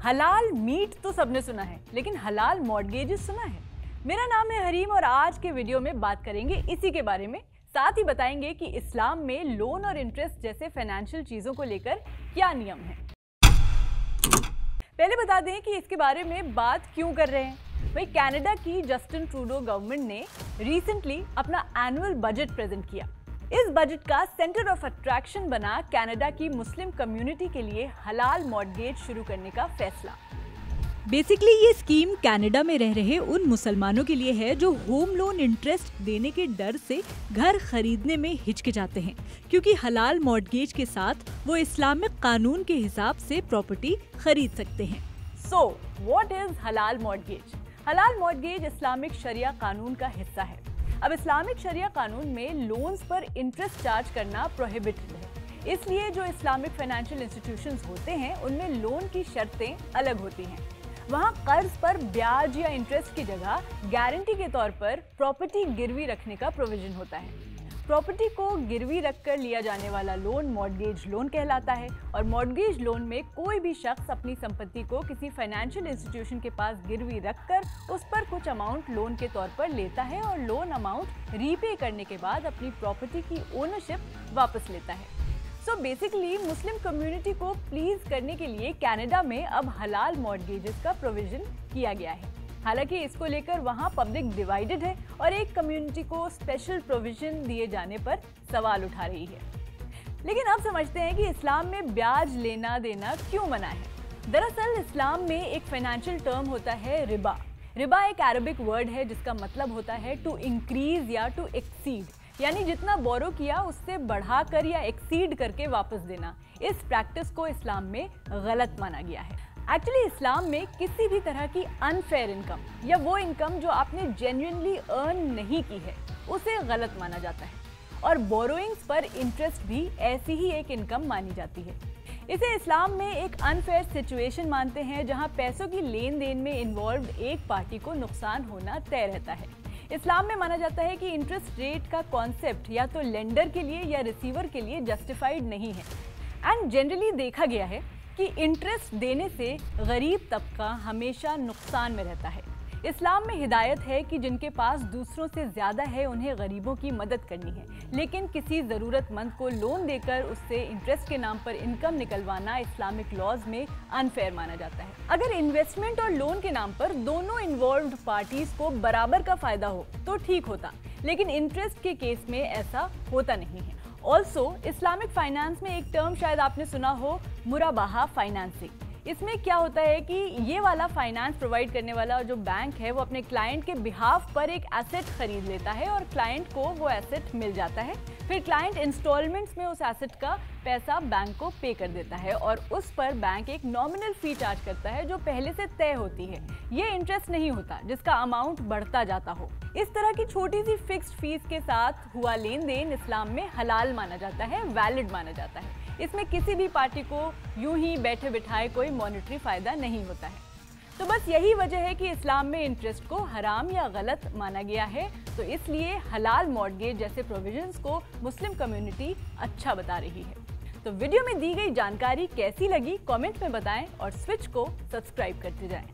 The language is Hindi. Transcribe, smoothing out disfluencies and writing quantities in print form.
हलाल मीट तो सबने सुना है, लेकिन हलाल मॉर्गेजेस सुना है? मेरा नाम है हरीम और आज के वीडियो में बात करेंगे इसी के बारे में। साथ ही बताएंगे कि इस्लाम में लोन और इंटरेस्ट जैसे फाइनेंशियल चीजों को लेकर क्या नियम है। पहले बता दें कि इसके बारे में बात क्यों कर रहे हैं। भाई, कनाडा की जस्टिन ट्रूडो गवर्नमेंट ने रिसेंटली अपना एनुअल बजट प्रेजेंट किया। इस बजट का सेंटर ऑफ अट्रैक्शन बना कनाडा की मुस्लिम कम्युनिटी के लिए हलाल मॉर्गेज शुरू करने का फैसला। बेसिकली ये स्कीम कनाडा में रह रहे उन मुसलमानों के लिए है जो होम लोन इंटरेस्ट देने के डर से घर खरीदने में हिचकिचाते हैं, क्योंकि हलाल मॉर्गेज के साथ वो इस्लामिक कानून के हिसाब से प्रॉपर्टी खरीद सकते हैं। सो व्हाट इज हलाल मॉर्गेज? हलाल मॉर्गेज इस्लामिक शरिया कानून का हिस्सा है। अब इस्लामिक शरिया कानून में लोन्स पर इंटरेस्ट चार्ज करना प्रोहिबिटेड है, इसलिए जो इस्लामिक फाइनेंशियल इंस्टीट्यूशंस होते हैं उनमें लोन की शर्तें अलग होती हैं। वहाँ कर्ज पर ब्याज या इंटरेस्ट की जगह गारंटी के तौर पर प्रॉपर्टी गिरवी रखने का प्रोविजन होता है। प्रॉपर्टी को गिरवी रखकर लिया जाने वाला लोन मॉर्गेज लोन कहलाता है और मॉर्गेज लोन में कोई भी शख्स अपनी संपत्ति को किसी फाइनेंशियल इंस्टीट्यूशन के पास गिरवी रखकर उस पर कुछ अमाउंट लोन के तौर पर लेता है और लोन अमाउंट रीपे करने के बाद अपनी प्रॉपर्टी की ओनरशिप वापस लेता है। सो बेसिकली मुस्लिम कम्युनिटी को प्लीज करने के लिए कनाडा में अब हलाल मॉर्गेजेस का प्रोविजन किया गया है। हालांकि इसको लेकर वहाँ पब्लिक डिवाइडेड है और एक कम्युनिटी को स्पेशल प्रोविजन दिए जाने पर सवाल उठा रही है। लेकिन अब समझते हैं कि इस्लाम में ब्याज लेना देना क्यों मना है। दरअसल इस्लाम में एक फाइनेंशियल टर्म होता है रिबा। रिबा एक अरबिक वर्ड है जिसका मतलब होता है टू इंक्रीज या टू एक्सीड, यानी जितना बोरो किया उससे बढ़ाकर या एक्सीड करके वापस देना। इस प्रैक्टिस को इस्लाम में गलत माना गया है। एक्चुअली इस्लाम में किसी भी तरह की अनफेयर इनकम या वो इनकम जो आपने जेन्युइनली अर्न नहीं की है उसे गलत माना जाता है और बोरोइंग्स पर इंटरेस्ट भी ऐसी ही एक इनकम मानी जाती है। इसे इस्लाम में एक अनफेयर सिचुएशन मानते हैं जहां पैसों की लेन देन में इन्वॉल्व एक पार्टी को नुकसान होना तय रहता है। इस्लाम में माना जाता है कि इंटरेस्ट रेट का कॉन्सेप्ट या तो लेंडर के लिए या रिसीवर के लिए जस्टिफाइड नहीं है एंड जनरली देखा गया है कि इंटरेस्ट देने से गरीब तबका हमेशा नुकसान में रहता है। इस्लाम में हिदायत है कि जिनके पास दूसरों से ज़्यादा है उन्हें गरीबों की मदद करनी है, लेकिन किसी ज़रूरतमंद को लोन देकर उससे इंटरेस्ट के नाम पर इनकम निकलवाना इस्लामिक लॉज में अनफेयर माना जाता है। अगर इन्वेस्टमेंट और लोन के नाम पर दोनों इन्वॉल्व्ड पार्टीज को बराबर का फायदा हो तो ठीक होता, लेकिन इंटरेस्ट के केस में ऐसा होता नहीं है। ऑल्सो इस्लामिक फाइनेंस में एक टर्म शायद आपने सुना हो, मुराबाहा फाइनेंसिंग। इसमें क्या होता है कि ये वाला फाइनेंस प्रोवाइड करने वाला जो बैंक है वो अपने क्लाइंट के बिहाफ पर एक एसेट खरीद लेता है और क्लाइंट को वो एसेट मिल जाता है। फिर क्लाइंट इंस्टॉलमेंट्स में उस एसेट का पैसा बैंक को पे कर देता है और उस पर बैंक एक नॉमिनल फी चार्ज करता है जो पहले से तय होती है। ये इंटरेस्ट नहीं होता जिसका अमाउंट बढ़ता जाता हो। इस तरह की छोटी सी फिक्स्ड फीस के साथ हुआ लेन देन इस्लाम में हलाल माना जाता है, वैलिड माना जाता है। इसमें किसी भी पार्टी को यूं ही बैठे बिठाए कोई मॉनेटरी फायदा नहीं होता है। तो बस यही वजह है कि इस्लाम में इंटरेस्ट को हराम या गलत माना गया है, तो इसलिए हलाल मॉर्गेज जैसे प्रोविजंस को मुस्लिम कम्युनिटी अच्छा बता रही है। तो वीडियो में दी गई जानकारी कैसी लगी कमेंट में बताएं और स्विच को सब्सक्राइब करते जाएं।